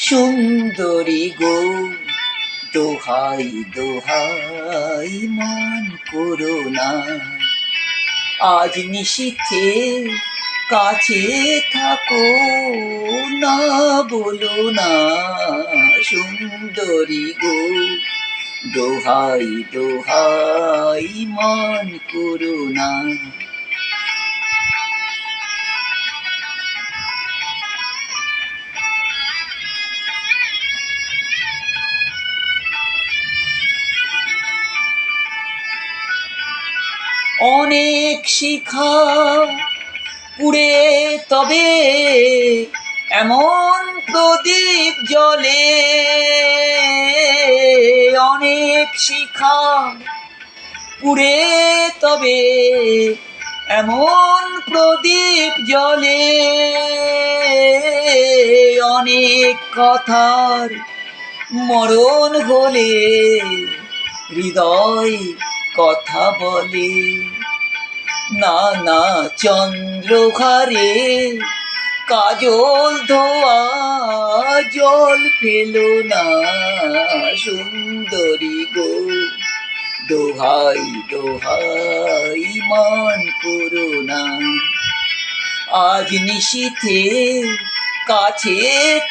সুন্দরী গো, দোহাই দোহাই মান করো না, আজ নিশীথে কাছে থাকো না, বলো না সুন্দরী গো, দোহাই দোহাই মান করো না। অনেক শিখা পুড়ে তবে এমন প্রদীপ জ্বলে, অনেক শিখা পুড়ে তবে এমন প্রদীপ জ্বলে, অনেক কথার মরণ হলে হৃদয় কথা বলে, না না চন্দ্রহারে কাজল ধোয়া জল ফেলো না, সুন্দরী গো, দোহাই দোহাই মান করো না, আজ নিশীথে কাছে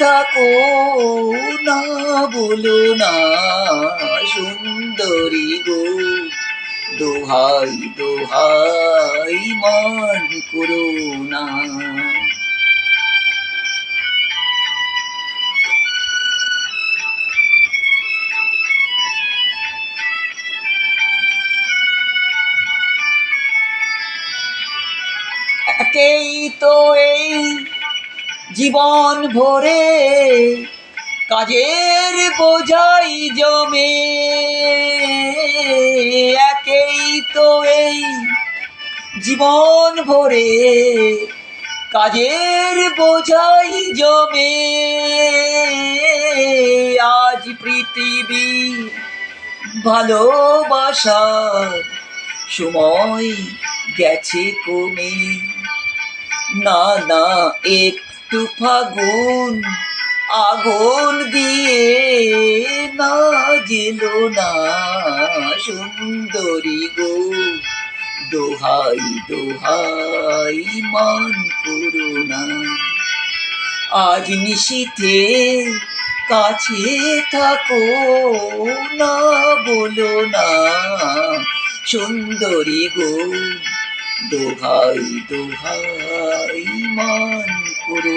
থাকো না, বলো না সুন্দরী গো, দোহাই দোহাই মান করো না। একেই তো এই জীবন ভরে কাজের বোঝাই জমে, একেই তো এই জীবন ভরে কাজের বোঝাই জমে, আজ পৃথিবী ভালোবাসার সময় গেছে কমে, না না একটু ফাগুন আগুন দিয়ে না জেলো না, সুন্দরী গো, দোহাই দোহাই মান করো না, আজ নিশীথে কাছে থাকো না, বলো না সুন্দরী গো, দোহাই দোহাই মান করো